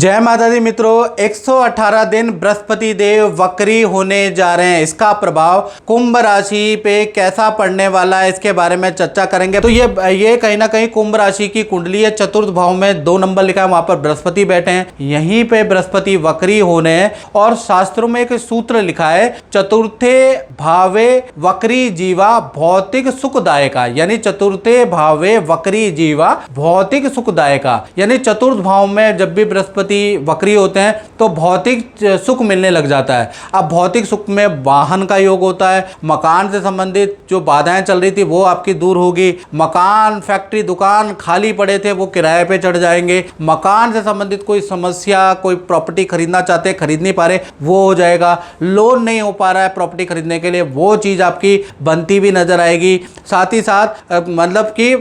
जय माता दी मित्रों, 118 दिन बृहस्पति देव वक्री होने जा रहे हैं। इसका प्रभाव कुंभ राशि पे कैसा पड़ने वाला है, इसके बारे में चर्चा करेंगे। तो ये कहीं ना कहीं कुंभ राशि की कुंडली है। चतुर्थ भाव में 2 नंबर लिखा है, वहां पर बृहस्पति बैठे हैं। यहीं पे बृहस्पति वक्री होने हैं और शास्त्रों में एक सूत्र लिखा है, चतुर्थे भावे वक्री जीवा भौतिक सुखदायका, यानी चतुर्थे भावे वक्री जीवा भौतिक सुखदायका, यानी चतुर्थ भाव में जब भी बृहस्पति वक्री होते हैं तो भौतिक सुख मिलने लग जाता है। अब भौतिक सुख में वाहन का योग होता है, मकान से संबंधित जो बाधाएं चल रही थी वो आपकी दूर होगी। मकान, फैक्ट्री, दुकान खाली पड़े थे वो किराए पे चढ़ जाएंगे। मकान से संबंधित कोई समस्या, कोई प्रॉपर्टी खरीदना चाहते खरीद नहीं पा रहे, वो हो जाएगा। लोन नहीं हो पा रहा है प्रॉपर्टी खरीदने के लिए, वो चीज आपकी बनती भी नजर आएगी। साथ ही साथ मतलब कि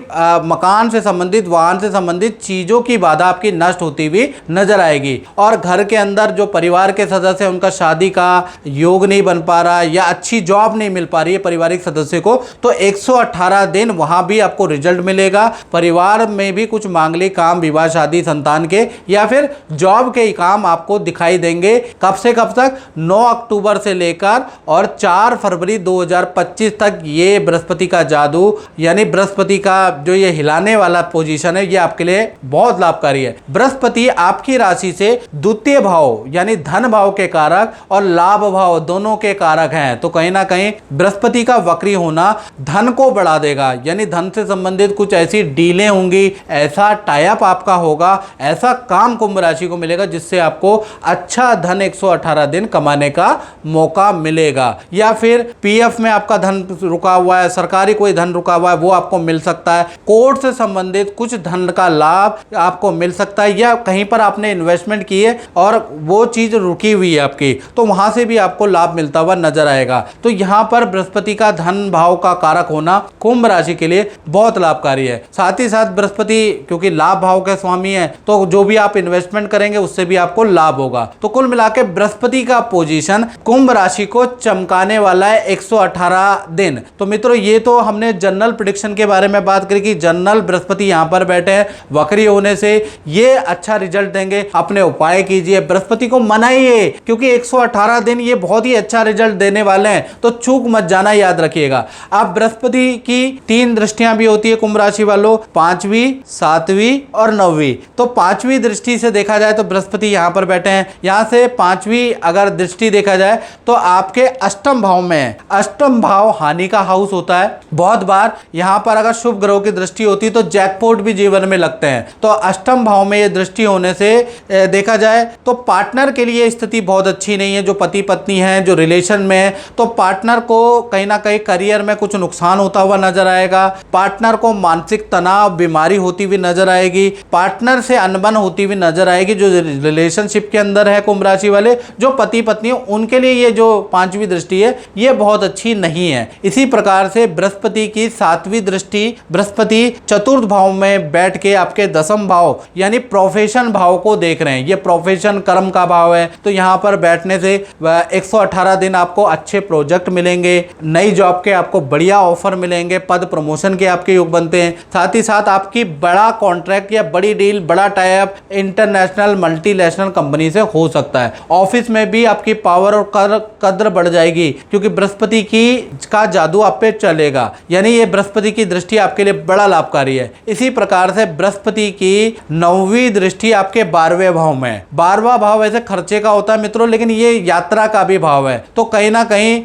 मकान से संबंधित, वाहन से संबंधित चीजों की बाधा आपकी नष्ट होती हुई नजर आएगी। और घर के अंदर जो परिवार के सदस्य हैं उनका शादी का योग नहीं बन पा रहा या अच्छी जॉब नहीं मिल पा रही है पारिवारिक सदस्य को, तो 118 दिन वहां भी आपको रिजल्ट मिलेगा। परिवार में भी कुछ मांगलिक काम, विवाह, शादी, संतान के या फिर जॉब के काम आपको दिखाई देंगे। कब से कब तक? 9 अक्टूबर से लेकर और 4 फरवरी 2025 तक ये बृहस्पति का जादू, यानी बृहस्पति का जो ये हिलाने वाला पोजीशन है, ये आपके लिए बहुत लाभकारी है। बृहस्पति आपकी राशि से द्वितीय भाव यानी धन भाव के कारक और लाभ भाव दोनों के कारक हैं। तो कहीं ना कहीं बृहस्पति का वक्री होना धन को बढ़ा देगा, यानी धन से संबंधित कुछ ऐसी डीलें होंगी, ऐसा टाई अप आपका होगा, ऐसा काम कुंभ राशि को मिलेगा जिससे आपको अच्छा धन 118 दिन कमाने का मौका मिलेगा। या फिर पीएफ में आपका धन रुका हुआ है, सरकारी कोई धन रुका हुआ है, वो आपको मिल सकता है। कोर्ट से संबंधित कुछ धन का लाभ आपको मिल सकता है, या कहीं पर आपने इन्वेस्टमेंट की है और वो चीज रुकी हुई है आपकी, तो वहां से भी आपको लाभ मिलता हुआ नजर आएगा। तो यहां पर बृहस्पति का धन भाव का कारक होना कुंभ राशि के लिए बहुत लाभकारी है। साथ ही साथ बृहस्पति क्योंकि लाभ भाव के स्वामी है, तो जो भी आप इन्वेस्टमेंट करेंगे उससे भी आपको लाभ होगा। तो कुल मिलाकर बृहस्पति का पोजीशन कुंभ राशि को चमकाने वाला है 118 दिन। तो मित्रों, ये तो हमने जनरल प्रेडिक्शन के बारे में बात करी कि जनरल बृहस्पति यहां पर बैठे हैं, वक्री होने से ये अच्छा रिजल्ट देंगे। अपने उपाय कीजिए, बृहस्पति को मनाइए, क्योंकि 118 दिन ये बहुत ही अच्छा रिजल्ट देने वाले हैं, तो चूक मत जाना, याद रखिएगा। अब बृहस्पति की 3 दृष्टियां भी होती है कुंभ राशि वालों, 5वीं, 7वीं और 9वीं। तो 5वीं दृष्टि से देखा जाए तो बृहस्पति यहां पर बैठे हैं। यहां से 5वीं अगर दृष्टि देखा जाए तो आपके अष्टम भाव में है। अष्टम भाव हानि का हाउस होता है। बहुत बार यहां पर अगर शुभ ग्रहों की दृष्टि होती है तो जैकपॉट भी जीवन में लगते हैं। तो अष्टम भाव में ये दृष्टि होने से देखा जाए तो पार्टनर के लिए स्थिति बहुत अच्छी नहीं है। जो पति पत्नी हैं, जो रिलेशन में है, तो पार्टनर को कहीं ना कहीं करियर में कुछ नुकसान होता हुआ नजर आएगा। पार्टनर को मानसिक तनाव, बीमारी होती हुई नजर आएगी। पार्टनर से अनबन होती हुई नजर आएगी। जो रिलेशनशिप के अंदर है कुंभ राशि वाले, जो पति पत्नी, उनके लिए ये जो 5वीं दृष्टि है ये बहुत अच्छी नहीं है। इसी प्रकार से बृहस्पति की 7वीं दृष्टि, बृहस्पति चतुर्थ भाव में बैठ के आपके 10म भाव यानी प्रोफेशन भाव को देख रहे हैं। ये प्रोफेशन कर्म का भाव है, तो यहां पर बैठने से 118 दिन आपको अच्छे प्रोजेक्ट मिलेंगे, नई जॉब के आपको बढ़िया ऑफर मिलेंगे, पद प्रमोशन के आपके योग बनते हैं। साथ ही साथ आपकी बड़ा कॉन्ट्रैक्ट या बड़ी डील, बड़ा tie up international multinational company से हो सकता है। ऑफिस में भी आपकी पावर और कद्र बढ़ जाएगी, क्योंकि बृहस्पति का जादू आप पे चलेगा, यानी ये बृहस्पति की दृष्टि आपके लिए बड़ा लाभकारी है। इसी प्रकार से बृहस्पति की 9वीं दृष्टि आपके 12वें भाव में। 12वां भाव वैसे खर्चे का होता है मित्रों, लेकिन ये यात्रा का भी भाव है, तो कहीं ना कहीं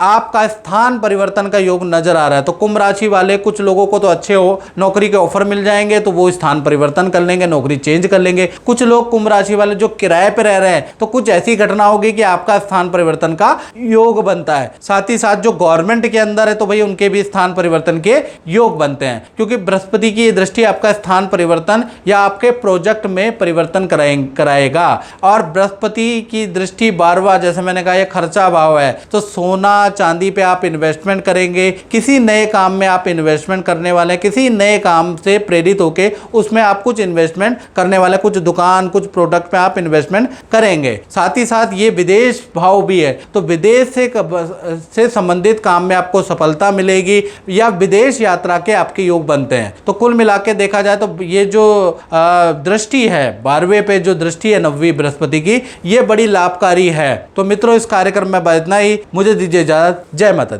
आपका स्थान परिवर्तन का योग नजर आ रहा है। तो कुंभ राशि वाले कुछ लोगों को तो अच्छे हो नौकरी के ऑफर मिल जाएंगे, तो वो स्थान परिवर्तन कर लेंगे, नौकरी चेंज कर लेंगे। कुछ लोग कुंभ राशि वाले जो किराए पे रह रहे हैं, तो कुछ ऐसी घटना होगी कि आपका स्थान परिवर्तन का योग बनता है। साथ ही साथ जो गवर्नमेंट के अंदर है, तो भाई उनके भी स्थान परिवर्तन के योग बनते हैं, क्योंकि बृहस्पति की दृष्टि आपका स्थान परिवर्तन या आपके प्रोजेक्ट में परिवर्तन कराएगा। और बृहस्पति की दृष्टि 12वां, जैसे मैंने कहा, ये खर्चा भाव है, तो सोना चांदी पे आप इन्वेस्टमेंट करेंगे, किसी नए काम में आप इन्वेस्टमेंट करने वाले हैं, किसी नए काम से प्रेरित होके उसमें आप कुछ इन्वेस्टमेंट करने वाले, कुछ दुकान, कुछ प्रोडक्ट पे आप इन्वेस्टमेंट करेंगे। साथ ही साथ ये विदेश भाव भी है, तो विदेश से संबंधित काम में आपको सफलता मिलेगी या विदेश यात्रा के आपके योग बनते हैं। तो कुल मिला के देखा जाए तो ये जो दृष्टि है 12वें पे जो दृष्टि है नववीं बृहस्पति की, ये बड़ी लाभकारी है। तो मित्रों, इस कार्यक्रम में इतना ही। मुझे दीजिए इजाजत। जय माता दी।